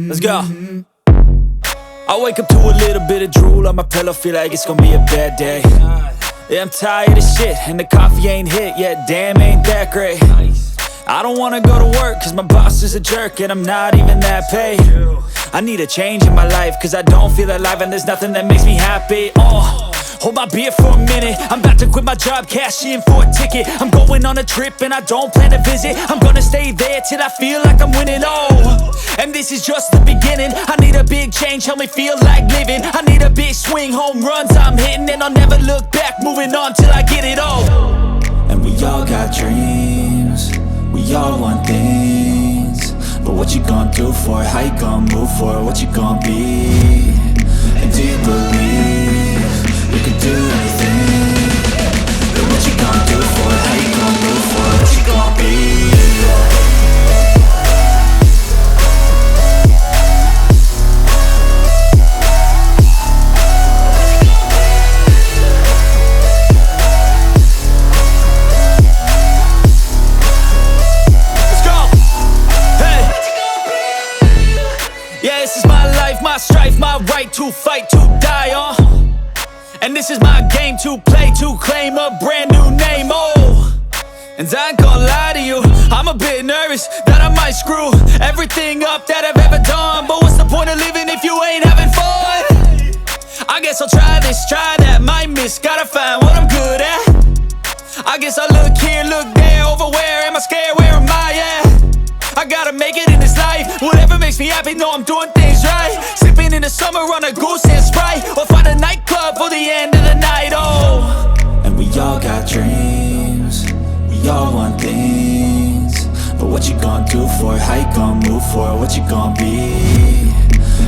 Let's go. I wake up to a little bit of drool on my pillow, feel like it's gonna be a bad day. Yeah, I'm tired of shit, and the coffee ain't hit yet, damn, ain't that great. I don't wanna go to work, cause my boss is a jerk, and I'm not even that paid. I need a change in my life, cause I don't feel alive, and there's nothing that makes me happy. Hold my beer for a minute, I'm about to quit my job, cash in for a ticket. I'm going on a trip and I don't plan to visit. I'm gonna stay there till I feel like I'm winning, and this is just the beginning. I need a big change, help me feel like living. I need a big swing, home runs I'm hitting, and I'll never look back, moving on till I get it all. And we all got dreams, we all want things, but what you gonna do for it? How you gonna move for it? What you gonna be? And do you believe you can do anything? But what you gonna do for it? How you gonna move for it? What you gonna be? My strife, my right to fight, to die on. And this is my game to play, to claim a brand new name, And I ain't gonna lie to you, I'm a bit nervous that I might screw everything up that I've ever done. But what's the point of living if you ain't having fun? I guess I'll try this, try that, might miss, gotta find what I'm good at. I guess I look here, look there, over where am I scared, where am I at? I gotta make it in this life, whatever makes me happy, know I'm doing things right. Sipping in the summer on a goose and Sprite, or find a nightclub for the end of the night, oh. And we all got dreams, we all want things, but what you gonna do for it, how you gonna move for it, what you gonna be?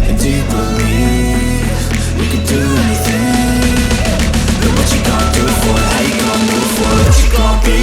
And do you believe you can do anything? But what you gonna do for it, how you gonna move for it, what you gonna be?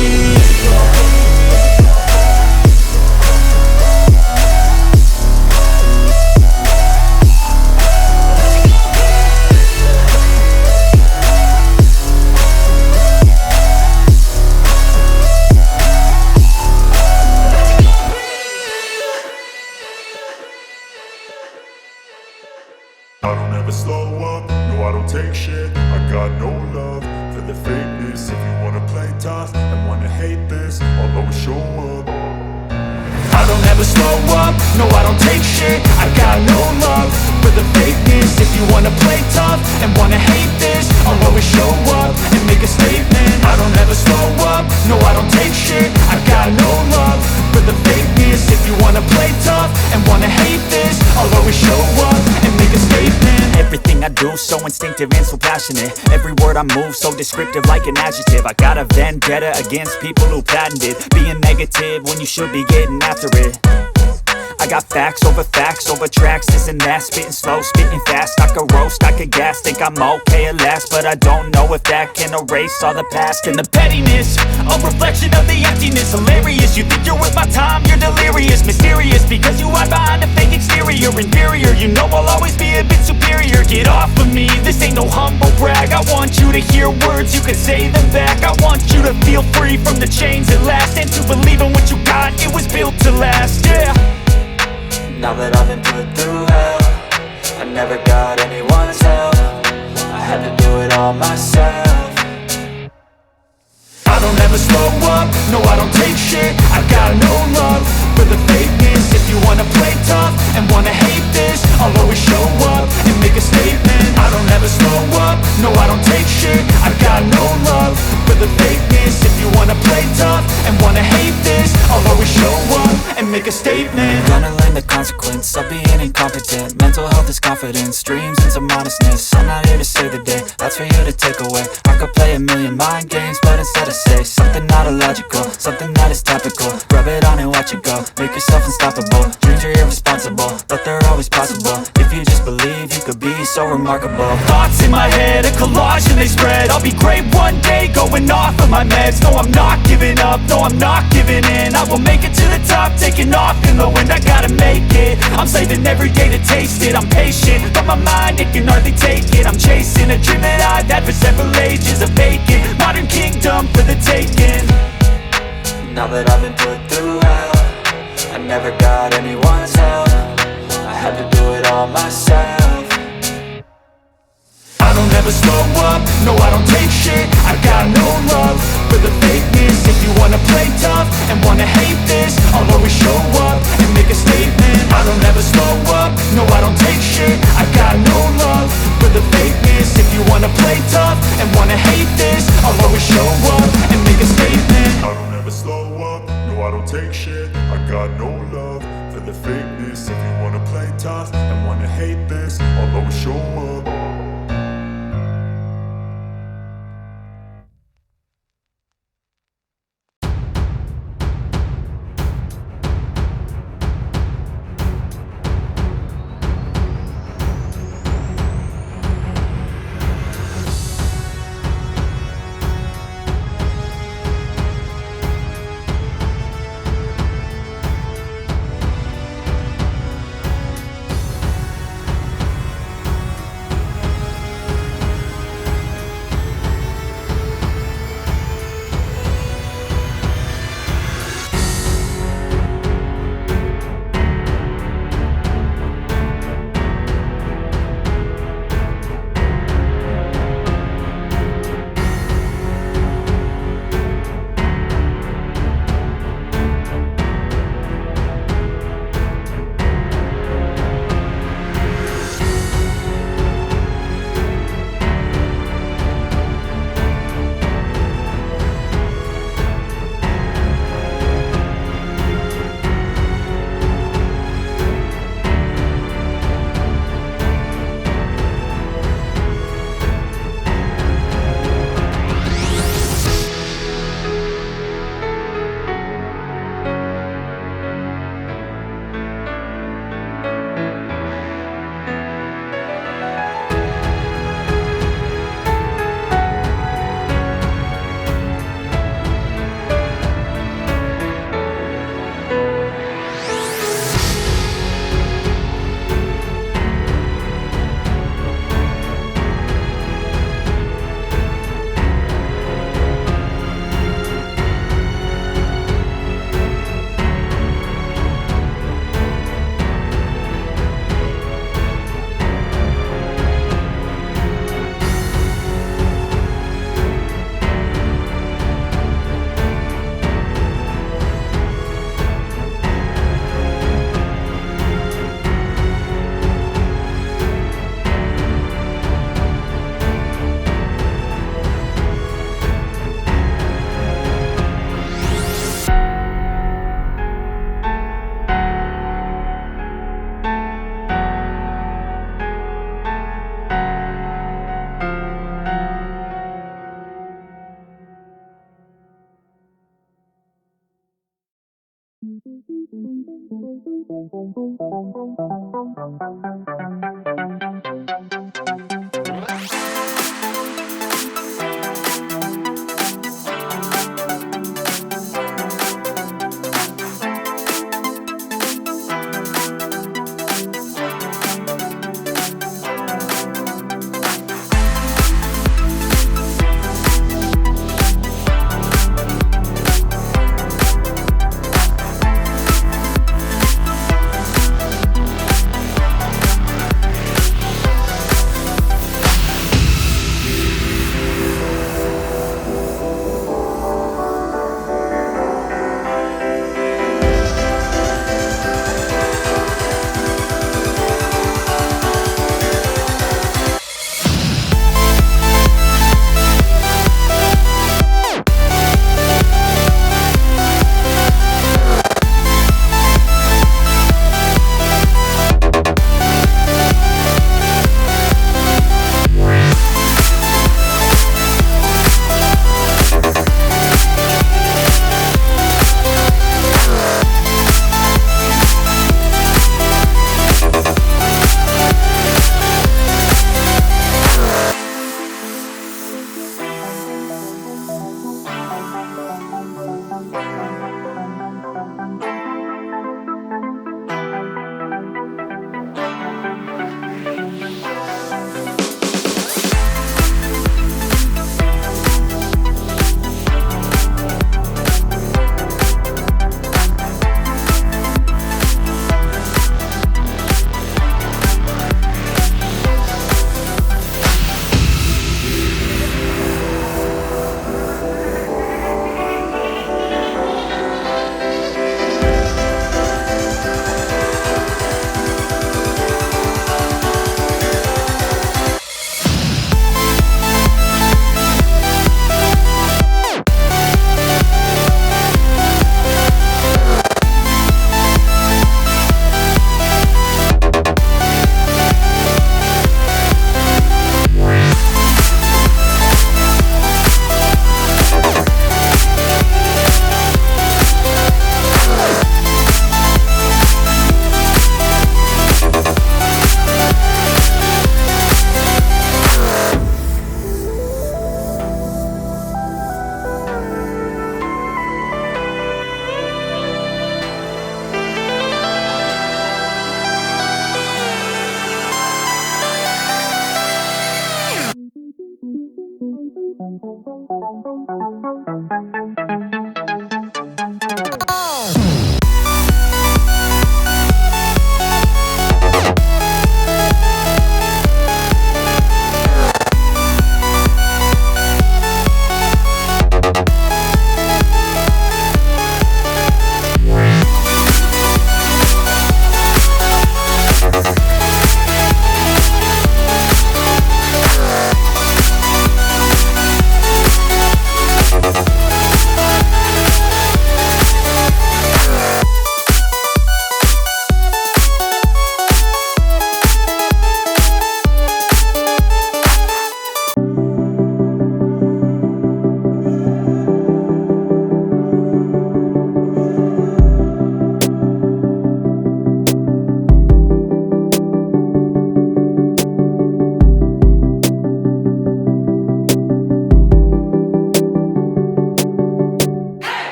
I don't ever slow up, no I don't take shit. I got no love for the fakeness. If you wanna play tough and wanna hate this, I'll always show up. I don't ever slow up, no I don't take shit. I got no love for the fakeness. If you wanna play tough and wanna hate this, I'll always show up and make a statement. I don't ever slow up, no I don't take shit. I got no love for the fakeness. If you wanna play tough and wanna hate this, I'll always show up and make a statement. Everything I do so instinctive and so passionate. Every word I move so descriptive like an adjective. I got a vendetta against people who patented being negative when you should be getting after it. I got facts over tracks, this and that. Spitting slow, spitting fast, I could roast, I could gas. Think I'm okay at last, but I don't know if that can erase all the past. And the pettiness, a reflection of the emptiness. Hilarious, you think you're worth my time, you're delirious. Mysterious, because you hide behind a fake exterior. Inferior, you know I'll always be a bit superior. Get off of me, this ain't no humble brag. I want you to hear words, you can say them back. I want you to feel free from the chains at last, and to believe in what you got, it was built to last, yeah. Now that I've been put through hell, I never got anyone's help, I had to do it all myself. I don't ever slow up, no I don't take shit. I got no love for the fakeness. If you wanna play tough and wanna hate this, I'll always show up and make a statement. I don't ever slow up, no I don't take shit. I got no love for the fakeness. If you wanna play tough and wanna hate this, I'll always show up and make a statement. Gonna learn the consequence of being incompetent. Mental health is confidence, dreams and some honestness. I'm not here to save the day, that's for you to take away. I could play a million mind games, but instead I say something not illogical, something that is topical. Rub it on and watch it go, make yourself unstoppable. Dreams are irresponsible, but they're always possible. If you just believe, you could be so remarkable. Thoughts in my head, a collage and they spread. I'll be great one day, going off of my meds. No, I'm not giving up, no, I'm not giving in. I will make it to the top, taking off in the wind. I gotta make it, I'm saving every day to taste it. I'm patient, but my mind, it can hardly take it. I'm chasing a dream that I've had for several ages. A vacant, modern kingdom for the taking. Now that I've been put through hell, I never got anyone's help, I had to do it all myself. I don't ever slow up, no I don't take shit. I got no love for the fakeness. If you wanna play tough and wanna hate this, I'll always show up and make a statement. I don't ever slow up, no I don't take shit. I got no love for the fakeness. If you wanna play tough and wanna hate this, I'll always show up and make a statement. I don't ever slow up, no I don't take shit. I got no love for the fakeness. If you wanna play tough and wanna hate this, I'll always show up.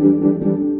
you.